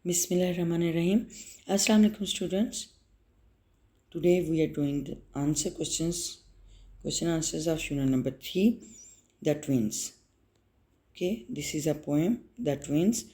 Bismillahirrahmanirrahim. Assalamu alaikum students. Today we are doing the question answers of unit number 3, The Twins. Okay, this is a poem, The Twins,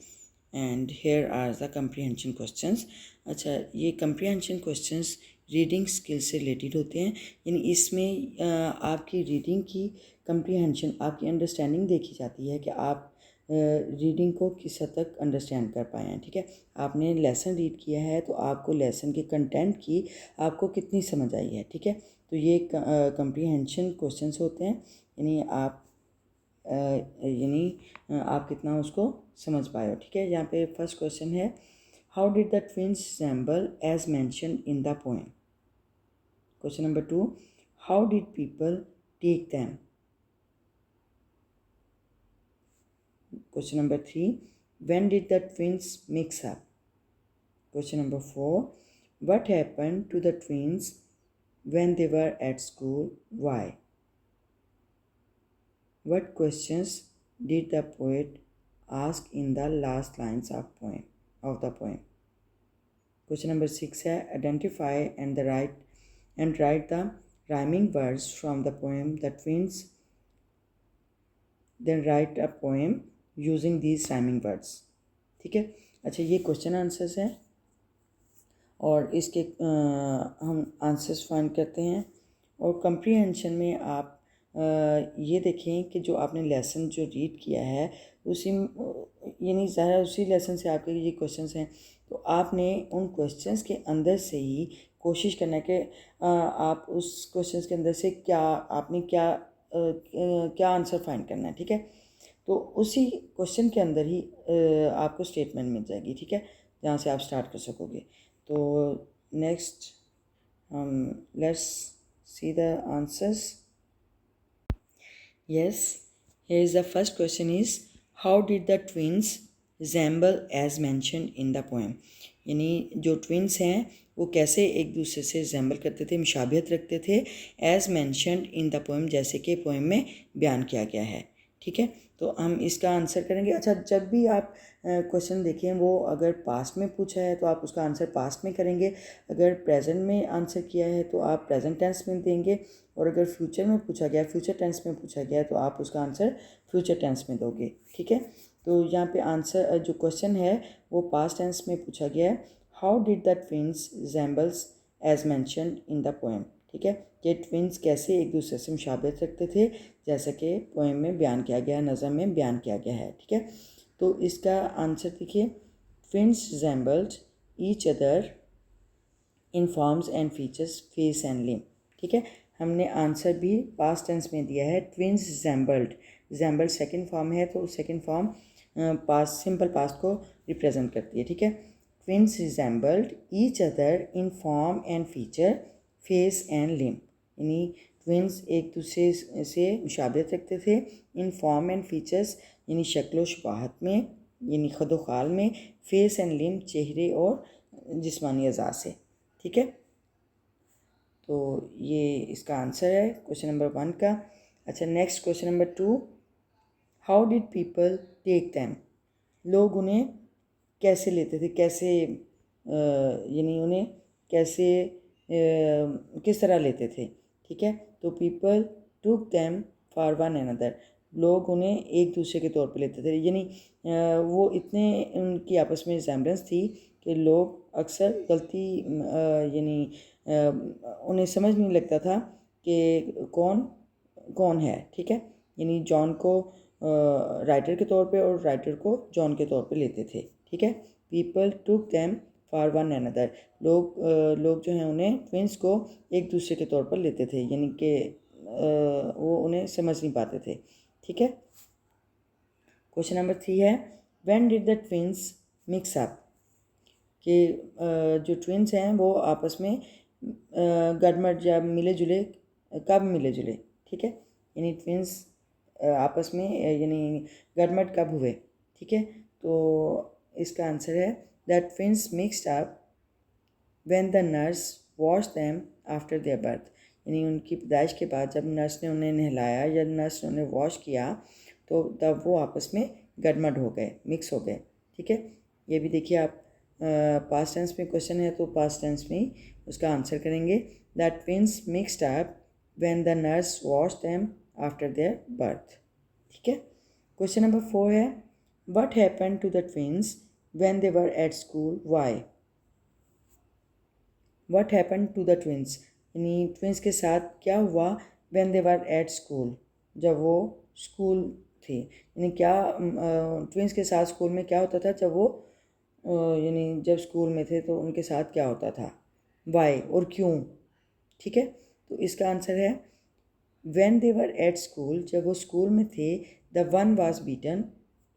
and here are the comprehension questions. अच्छा, ये comprehension questions reading skill से related होते हैं, यानी इसमें आपकी reading की comprehension, आपकी अंडरस्टैंडिंग देखी जाती है कि आप रीडिंग को किस हद तक अंडरस्टैंड कर पाए हैं। ठीक है, आपने लेसन रीड किया है तो आपको लेसन के कंटेंट की आपको कितनी समझ आई है। ठीक है, तो ये कंप्रीहेंशन क्वेश्चंस होते हैं, यानी आप कितना उसको समझ पाए हो। ठीक है, यहाँ पे फर्स्ट क्वेश्चन है, how did the twins resemble as mention in the poem. Question number 2, how did people take them. Question number 3, when did the twins mix up? Question number 4, what happened to the twins when they were at school? Why? What questions did the poet ask in the last lines of the poem? Question number 6 है, identify and write the rhyming words from the poem The Twins. Then write a poem using these rhyming words. ठीक है, अच्छा ये question answers हैं और इसके हम answers find करते हैं। और कंप्रीहेंशन में आप ये देखें कि जो आपने लेसन जो रीड किया है उसी यानी ज़्यादा उसी लेसन से आपके ये क्वेश्चंस हैं, तो आपने उन क्वेश्चंस के अंदर से ही कोशिश करना है कि आप उस क्वेश्चंस के अंदर से क्या आंसर फाइंड करना है। ठीक है, तो उसी क्वेश्चन के अंदर ही आपको स्टेटमेंट मिल जाएगी। ठीक है, जहाँ से आप स्टार्ट कर सकोगे। तो next let's see the answers. Yes, here is the first question is, how did the twins resemble as mentioned in the poem. यानी जो ट्विंस हैं वो कैसे एक दूसरे से रिजेंबल करते थे, मुशाबिहत रखते थे, as mentioned in the poem, जैसे कि पोएम में बयान किया गया है। ठीक है, तो हम इसका आंसर करेंगे। अच्छा, जब भी आप क्वेश्चन देखें वो अगर पास्ट में पूछा है तो आप उसका आंसर पास्ट में करेंगे, अगर प्रेजेंट में आंसर किया है तो आप प्रेजेंट टेंस में देंगे, और अगर फ्यूचर में पूछा गया, फ्यूचर टेंस में पूछा गया है तो आप उसका आंसर फ्यूचर टेंस में दोगे। ठीक है, तो यहाँ पे आंसर जो क्वेश्चन है वो पास्ट टेंस में पूछा गया है, how did the twins resembles as mentioned in the poem. ठीक है, कि ट्विंस कैसे एक दूसरे से मुशाबिहत रखते थे, जैसा कि पोएम में बयान किया गया है, नज़म में बयान किया गया है। ठीक है, तो इसका आंसर देखिए, twins resembled each other in forms and features, face and limb. ठीक है, हमने आंसर भी पास्ट टेंस में दिया है, ट्विंस रिजेंबल्ड सेकंड फॉर्म है तो second form past simple past को रिप्रेजेंट करती है। ठीक है, twins resembled each other in form and feature, face and limb, यानी ट्विंस एक दूसरे से मुशाबिहत रखते थे इन फॉर्म एंड फीचर्स, यानी शक्ल व शुबाहत में, यानी खद व खाल में, फेस एंड लिम्ब, चेहरे और जिस्मानी अज़ा से। ठीक है, तो ये इसका आंसर है क्वेश्चन नंबर 1 का। अच्छा, next question number 2, how did people take them. लोग उन्हें कैसे लेते थे, कैसे यानी उन्हें कैसे किस तरह लेते थे। ठीक है, तो people took them for one another, लोग उन्हें एक दूसरे के तौर पे लेते थे, यानी वो इतने उनकी आपस में रिजेम्बलेंस थी कि लोग अक्सर गलती यानी उन्हें समझ नहीं लगता था कि कौन है। ठीक है, यानी जॉन को राइटर के तौर पे और राइटर को जॉन के तौर पे लेते थे। ठीक है, people took them for one another, लोग जो हैं उन्हें ट्विंस को एक दूसरे के तौर पर लेते थे, यानी कि वो उन्हें समझ नहीं पाते थे। ठीक है, क्वेश्चन नंबर 3 है, when did the twins mix up, कि जो ट्विंस हैं वो आपस में गडमड या मिले जुले, कब मिले जुले। ठीक है, यानी ट्विंस आपस में यानी गडमड कब हुए। ठीक है, तो इसका आंसर है, the twins mixed up when the nurse wash them after their birth, यानी उनकी पैदाइश के बाद जब नर्स ने उन्हें नहलाया या नर्स ने उन्हें वॉश किया तो तब वो आपस में गडमड हो गए, मिक्स हो गए। ठीक है, ये भी देखिए आप पास्ट टेंस में क्वेश्चन है तो पास्ट टेंस में ही उसका आंसर करेंगे। The twins mixed up when the nurse wash them after their birth. ठीक है। क्वेश्चन नंबर 4 है what happened to the twins when they were at school, why. What happened to the twins यानी twins के साथ क्या हुआ when they were at school, जब वो स्कूल थे। यानी क्या ट्विंस के साथ स्कूल में क्या होता था जब वो यानी जब स्कूल में थे तो उनके साथ क्या होता था, वाई और क्यों। ठीक है। तो इसका आंसर है when they were at school, जब वो स्कूल में थे, द वन वाज बीटन,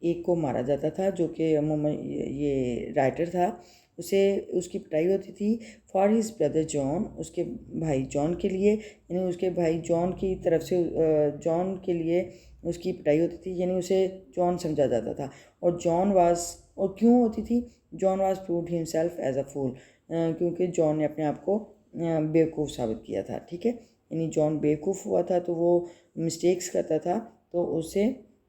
एक को मारा जाता था जो कि ये राइटर था, उसे उसकी पिटाई होती थी फॉर हिज ब्रदर जॉन, उसके भाई जॉन के लिए, यानी उसके भाई जॉन की तरफ से जॉन के लिए उसकी पिटाई होती थी, यानी उसे जॉन समझा जाता था। और जॉन वाज, और क्यों होती थी, John was proved himself as a fool, क्योंकि जॉन ने अपने आप को बेवकूफ़ साबित किया था। ठीक है। यानी जॉन बेवकूफ़ हुआ था तो वो मिस्टेक्स करता था तो उसे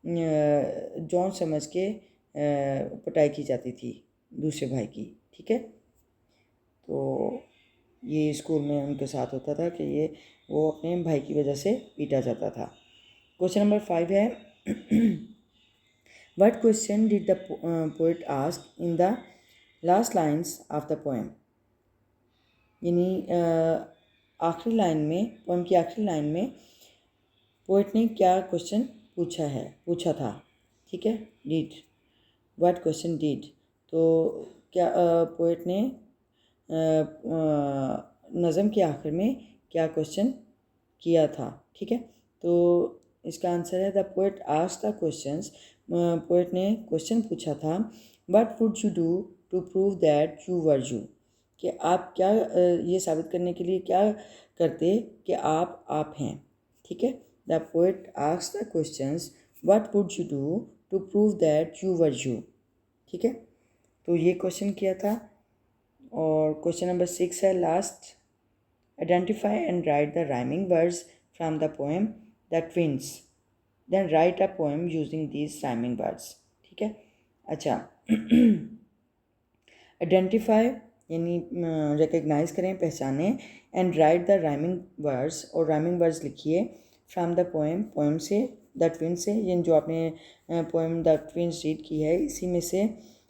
जॉन समझ के पिटाई की जाती थी दूसरे भाई की। ठीक है। तो ये स्कूल में उनके साथ होता था कि ये वो अपने भाई की वजह से पीटा जाता था। क्वेश्चन नंबर 5 है what question did the poet ask in the last lines of the poem. यानी आखिरी लाइन में, पोएम की आखिरी लाइन में पोएट ने क्या क्वेश्चन पूछा था। ठीक है। डिड, व्हाट क्वेश्चन डिड, तो क्या पोएट ने नज़म के आखिर में क्या क्वेश्चन किया था। ठीक है। तो इसका आंसर है the poet asked the questions, poet ने क्वेश्चन पूछा था what would you do to prove that you were you, कि आप क्या ये साबित करने के लिए क्या करते कि आप हैं। ठीक है। The poet asked the questions what would you do to prove that you were you. ठीक है। तो ये क्वेश्चन किया था। और क्वेश्चन नंबर 6 है last, identify and write the rhyming words from the poem the twins, then write a poem using these rhyming words. ठीक है। अच्छा आइडेंटिफाई यानी रिकग्नाइज करें, पहचानें, and write the rhyming words, और राइमिंग वर्ड्स लिखिए from the poem, poem से, the twins से, यानी जो आपने पोएम द ट्विंस रीड की है इसी में से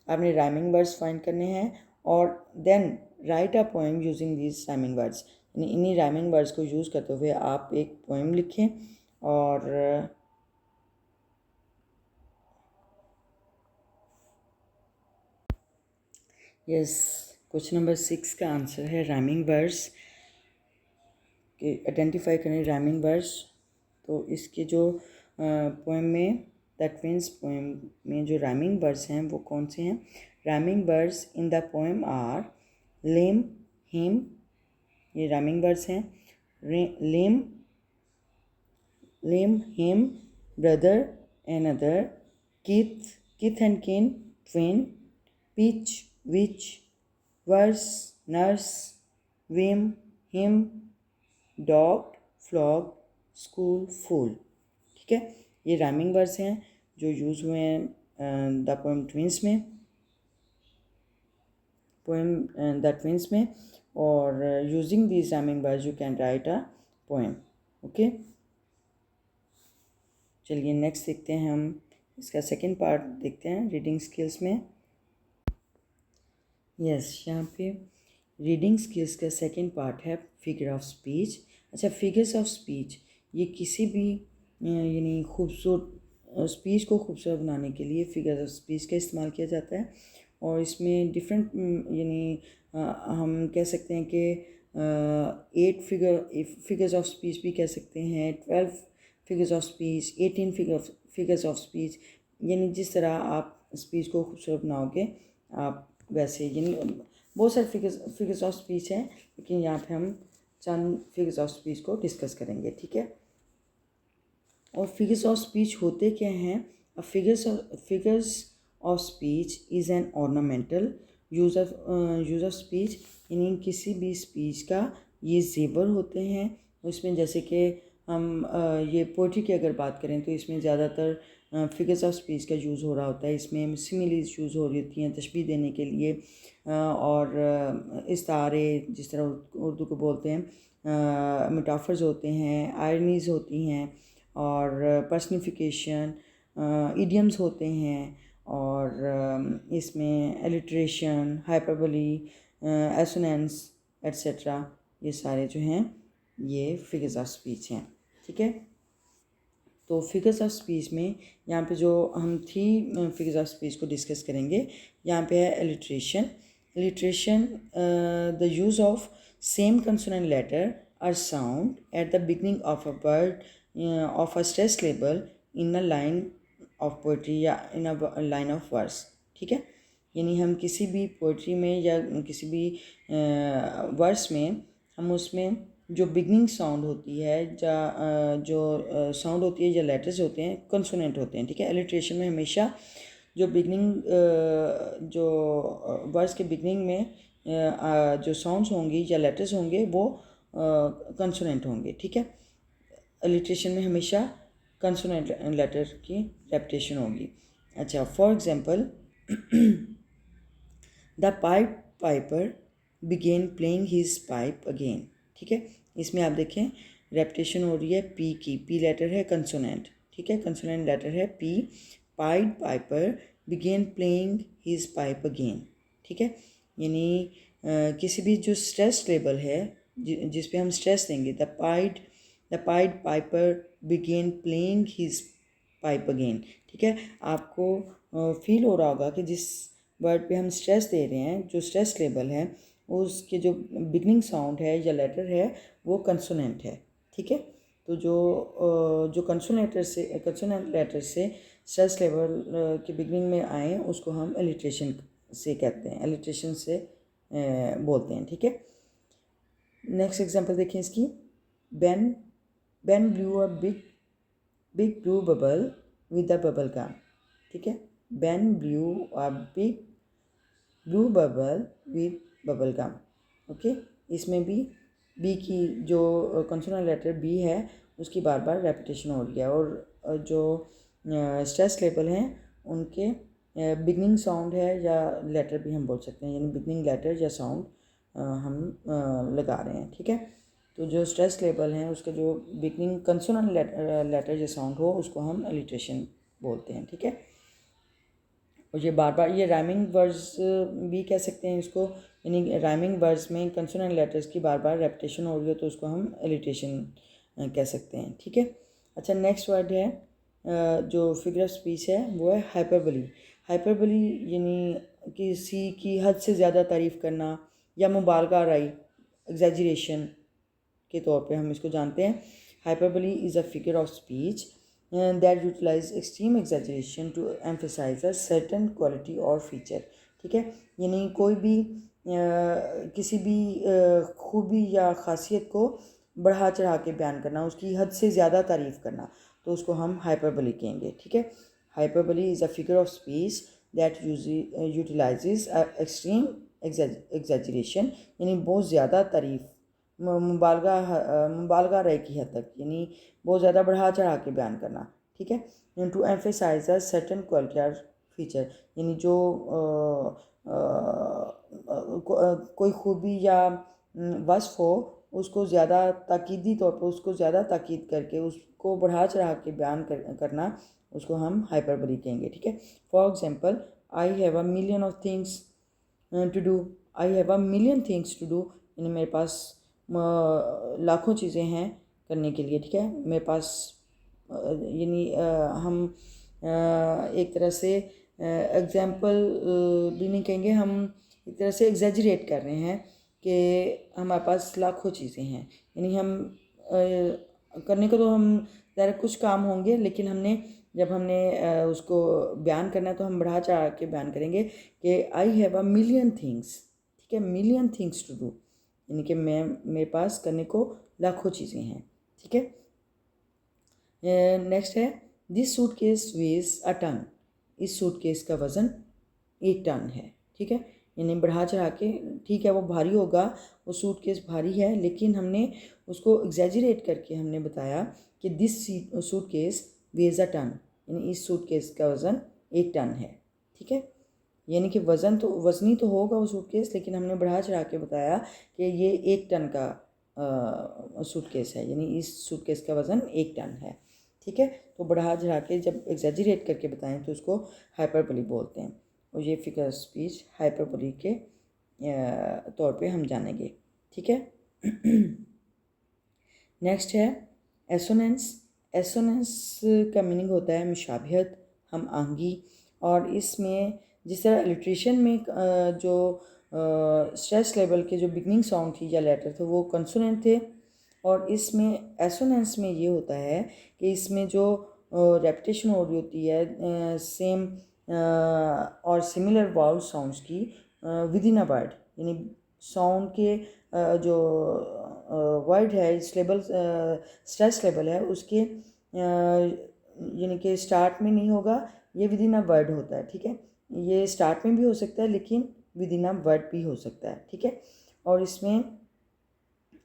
आपने राइमिंग वर्ड्स फाइंड करने हैं। और then write a poem using these rhyming words, यानी इन्हीं राइमिंग वर्ड्स को यूज़ करते हुए आप एक पोएम लिखें। और यस, क्वेश्चन नंबर 6 का आंसर है राइमिंग वर्ड्स, कि आइडेंटिफाई करें राइमिंग वर्ड्स। तो इसके जो पोएम में द ट्विंस पोएम में जो राइमिंग वर्ड्स हैं वो कौन से हैं। Rhyming words in the poem are lame, him, ये राइमिंग वर्ड्स हैं। Lame, him, brother and other, kith and kin, twin, pitch, which, verse, nurse, whim, him, dog, flog, school, fool। ठीक है। ये राइमिंग वर्ड्स हैं जो use हुए हैं the poem twins में, पोएम द ट्विंस में। और using these rhyming words you can write a poem. Okay, चलिए नेक्स्ट देखते हैं, हम इसका सेकेंड पार्ट देखते हैं रीडिंग स्किल्स में। यस, यहाँ पे रीडिंग स्किल्स का सेकेंड पार्ट है फिगर ऑफ स्पीच। अच्छा, फिगर्स ऑफ स्पीच ये किसी भी यानी खूबसूरत स्पीच को खूबसूरत बनाने के लिए फिगर्स ऑफ स्पीच का इस्तेमाल किया जाता है। और इसमें डिफरेंट यानी हम कह सकते हैं कि 8 फिगर्स ऑफ स्पीच भी कह सकते हैं, 12 figures of speech, 18 figures of speech, यानी जिस तरह आप स्पीच को खूबसूरत बनाओगे आप वैसे, यानी बहुत सारे फिगर्स ऑफ स्पीच हैं, लेकिन यहाँ पे हम चंद फिगर्स ऑफ स्पीच को डिस्कस करेंगे। ठीक है। और फिगर्स ऑफ स्पीच होते क्या हैं। Figures of speech is an ornamental use of speech, यानी किसी भी स्पीच का ये जेवर होते हैं उसमें। जैसे कि हम ये पोइट्री की अगर बात करें तो इसमें ज़्यादातर फिगर्स ऑफ स्पीच का यूज़ हो रहा होता है। इसमें सिमिलीज यूज़ हो रही होती हैं तशबीह देने के लिए, और इस्तारे जिस तरह उर्दू को बोलते हैं, मेटाफर्स होते हैं, आयरनीज़ होती हैं, और पर्सनिफिकेशन, इडियम्स होते हैं, और इसमें एलिट्रेशन, हाइपरबोली, एसोनेंस एट्सेट्रा, ये सारे जो हैं ये फिगर्स ऑफ स्पीच हैं। ठीक है, तो फिगर्स ऑफ स्पीच में यहाँ पे जो हम थ्री फिगर्स ऑफ स्पीच को डिस्कस करेंगे, यहाँ पे है alliteration. Alliteration, the use of same consonant letter और sound at the beginning of a word of a stress label in a line of poetry या in a line of verse. ठीक है, यानी हम किसी भी पोइट्री में या किसी भी वर्स में हम उसमें जो बिगनिंग साउंड होती है जो साउंड होती है या लेटर्स होते हैं कंसोनेंट होते हैं। ठीक है, एलिट्रेशन में हमेशा जो बिगनिंग जो वर्ड्स के बिगनिंग में जो साउंड्स होंगी या लेटर्स होंगे वो कंसोनेंट होंगे। ठीक है, एलिट्रेशन में हमेशा कंसोनेंट लेटर की रेपिटेशन होगी। अच्छा, for example the piper began playing his pipe again. ठीक है, इसमें आप देखें रेपिटेशन हो रही है पी की, पी लेटर है कंसोनेंट। ठीक है, कंसोनेंट लेटर है P. Pied piper began playing his pipe again. ठीक है, यानी किसी भी जो स्ट्रेस लेबल है जिस पे हम स्ट्रेस देंगे, the pied piper began playing his pipe again. ठीक है, आपको फील हो रहा होगा कि जिस वर्ड पे हम स्ट्रेस दे रहे हैं, जो स्ट्रेस लेबल है, उसके जो बिगनिंग साउंड है या लेटर है वो कंसोनेंट है। ठीक है, तो जो कंसोनेंट लेटर से स्ट्रेस लेवल के बिगनिंग में आए उसको हम एलिट्रेशन से कहते हैं, एलिट्रेशन से बोलते हैं। ठीक है, नेक्स्ट एग्जांपल देखें इसकी। Ben blue a big blue bubble with a bubble gum. ठीक है, Ben blue a big blue bubble with bubble gum. Okay, इसमें भी बी की जो कंसोनेंट लेटर बी है उसकी बार बार रेपिटेशन हो रही है, और जो स्ट्रेस लेबल हैं उनके बिगनिंग साउंड है या लेटर भी हम बोल सकते हैं, यानी बिगनिंग लेटर या साउंड हम लगा रहे हैं। ठीक है, तो जो स्ट्रेस लेबल हैं उसका जो बिगनिंग कंसोनेंट लेटर या साउंड हो उसको हम एलिट्रेशन बोलते हैं। ठीक है, और ये बार बार ये राइमिंग वर्ड्स भी कह सकते हैं इसको, यानी राइमिंग वर्ड्स में कंसोनेंट लेटर्स की बार बार रेपिटेशन हो रही हो तो उसको हम एलिट्रेशन कह सकते हैं। ठीक है, अच्छा, नेक्स्ट वर्ड है जो फिगर ऑफ स्पीच है वो है हाइपरबोली। हाइपरबोली यानी किसी की हद से ज़्यादा तारीफ़ करना या मुबालगा आराई, एग्जैजरेशन के तौर पे हम इसको जानते हैं। Hyperbole is a figure of speech that utilize extreme exaggeration to emphasize a certain quality or feature। ठीक है, यानी कोई भी किसी भी खूबी या ख़ासियत को बढ़ा चढ़ा के बयान करना, उसकी हद से ज़्यादा तारीफ़ करना, तो उसको हम हाइपरबोली कहेंगे। ठीक है, hyperbole is a figure of speech that utilises extreme exaggeration, यानी बहुत ज़्यादा तारीफ़, मुबालगा रहे की हद तक, यानी बहुत ज़्यादा बढ़ा चढ़ा के बयान करना। ठीक है, to emphasize a certain quality और फीचर, यानी जो कोई खूबी या वस्फ हो उसको ज़्यादा ताकीदी तौर पर, उसको ज़्यादा ताकीद करके उसको बढ़ा चढ़ा के बयान करना, उसको हम हाइपरबोली कहेंगे। ठीक है, for example, I have a million of things to do. I have a million things to do, यानी मेरे पास लाखों चीज़ें हैं करने के लिए। ठीक है, मेरे पास यानी हम एक तरह से एग्जाम्पल भी नहीं कहेंगे, हम एक तरह से एग्जैजरेट कर रहे हैं कि हमारे पास लाखों चीज़ें हैं, यानी हम करने को तो हम ज़रा कुछ काम होंगे, लेकिन जब हमने उसको बयान करना है तो हम बढ़ा चढ़ा के बयान करेंगे कि आई हैव अ मिलियन थिंग्स। ठीक है, मिलियन थिंग्स टू डू, यानी कि मेरे पास करने को लाखों चीज़ें हैं। ठीक है, नेक्स्ट है this suitcase weighs a ton. इस सूटकेस का वज़न 1 टन है। ठीक है, यानी बढ़ा चढ़ा के, ठीक है वो भारी होगा, वो सूटकेस भारी है, लेकिन हमने उसको एग्जैजरेट करके हमने बताया कि this suitcase weighs a ton, यानी इस सूटकेस का वज़न 1 टन है, ठीक है। यानी कि वज़नी तो होगा वो सूटकेस, लेकिन हमने बढ़ा चढ़ा के बताया कि ये 1 टन का सूटकेस है, यानी इस सूटकेस का वज़न 1 टन है, ठीक है। तो बढ़ा चढ़ा के जब एग्जैजरेट करके बताएं तो उसको हाइपरबोली बोलते हैं, और ये फिगर स्पीच हाइपरबोली के तौर पे हम जानेंगे, ठीक है। नेक्स्ट है एसोनेंस। एसोनेंस का मीनिंग होता है मुशाबिहत, हम आहंगी, और इसमें जिस तरह अलिट्रेशन में जो स्ट्रेस लेवल के जो बिगनिंग साउंड थी या लेटर थे वो कंसोनेंट थे, और इसमें एसोनेंस में ये होता है कि इसमें जो रेपिटेशन हो रही होती है सेम और सिमिलर वाउल साउंड्स की विद इन अ वर्ड, यानी साउंड के जो वर्ड है इस लेवल स्ट्रेस लेवल है उसके यानी कि स्टार्ट में नहीं होगा, ये विद इन अ वर्ड होता है, ठीक है। ये स्टार्ट में भी हो सकता है लेकिन विद इन अ वर्ड भी हो सकता है, ठीक है। और इसमें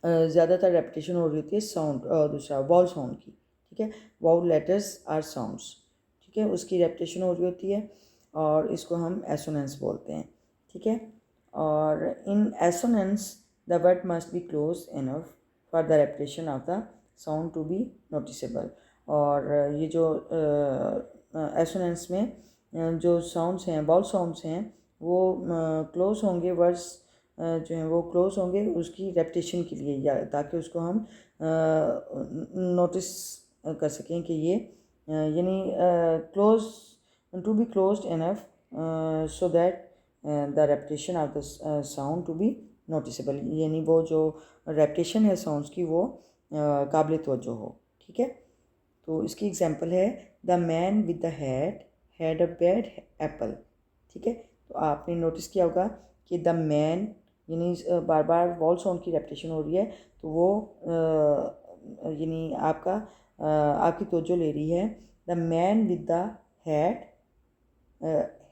ज़्यादातर रेपिटेशन हो रही होती है साउंड दूसरा वाउल साउंड की, ठीक है। वाउल लेटर्स आर साउंड्स, ठीक है, उसकी रेपिटेशन हो रही होती है और इसको हम एसोनेंस बोलते हैं, ठीक है। और in assonance the word must be close enough for the repetition of the sound to be noticeable. और ये जो एसोनेंस में जो साउंड्स हैं वाउल साउंड्स हैं वो क्लोज होंगे, वर्ड्स जो हैं वो क्लोज होंगे उसकी रेपिटेशन के लिए, या ताकि उसको हम नोटिस कर सकें कि ये यानी close to be closed enough so that the repetition of the sound to be noticeable, यानी वो जो रेपिटेशन है साउंड्स की वो काबिल तवज्जो हो, ठीक है। तो इसकी एग्जांपल है the man with the hat had a bad apple, ठीक है। तो आपने नोटिस किया होगा कि द मैन यानी बार बार वॉल साउंड की रेपिटेशन हो रही है, तो वो यानी आपकी तवज्जो ले रही है। The man with the hat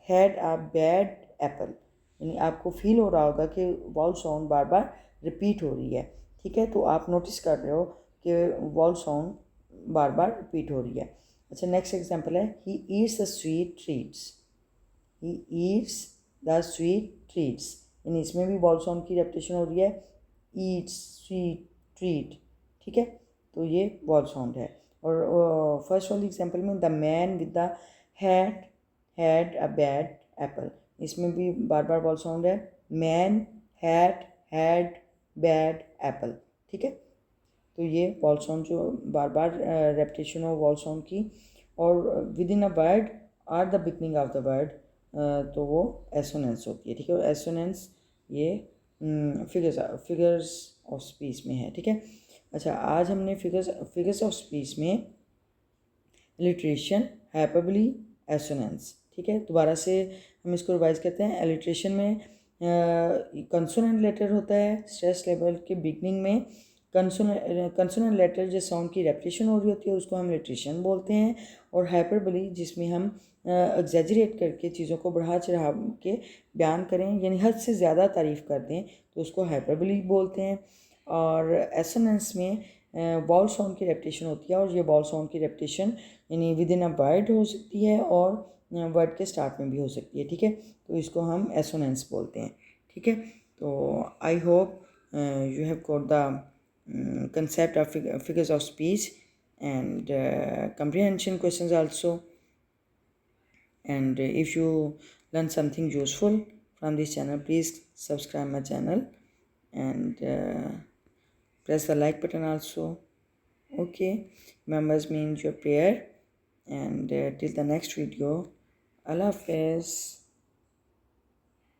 had a bad Apple, यानी आपको फील हो रहा होगा कि वॉल साउंड बार बार रिपीट हो रही है, ठीक है। तो आप नोटिस कर रहे हो कि वॉल साउंड बार बार रिपीट हो रही है। अच्छा, नेक्स्ट एग्जांपल है he eats the sweet treats. He eats the sweet treats, यानी इसमें भी वॉल साउंड की रेपिटेशन हो रही है, ईट्स स्वीट ट्रीट, ठीक है। तो ये वॉल साउंड है। और फर्स्ट वाली एग्जांपल में the man with the hat had a bad apple, इसमें भी बार बार वॉल साउंड है, man hat had bad apple, ठीक है। तो ये वॉल साउंड जो बार बार रेपिटेशन हो वॉल साउंड की, और within a word or the beginning of the word, तो वो एसोनेंस होती है, ठीक है। एसोनेंस ये फिगर्स ऑफ स्पीच में है, ठीक है। अच्छा, आज हमने फिगर्स ऑफ स्पीच में लिटरेशन, हाइपरबोली, एसोनेंस, ठीक है। दोबारा से हम इसको रिवाइज करते हैं। एलिट्रेशन में कंसोनेंट लेटर होता है स्ट्रेस लेवल के बिगनिंग में, कंसोनेंट लेटर जिस साउंड की रेपिटेशन हो रही होती है उसको हम लिटरेशन बोलते हैं। और हाइपरबोली जिसमें हम एग्जैजरेट करके चीज़ों को बढ़ा चढ़ा के बयान करें, यानी हद से ज़्यादा तारीफ़ कर दें, तो उसको हाइपरबोली बोलते हैं। और एसोनेंस में वॉल साउंड की रेपिटेशन होती है, और ये वॉल साउंड की रेपिटेशन यानी विद इन अ वर्ड हो सकती है और वर्ड के स्टार्ट में भी हो सकती है, ठीक है। तो इसको हम एसोनेंस बोलते हैं, ठीक है। तो I hope you have got the concept of figures of speech and comprehension questions also. And if you learn something useful from this channel, please subscribe my channel and press the like button also. Okay, members means your prayer, and till the next video, Allah Hafiz.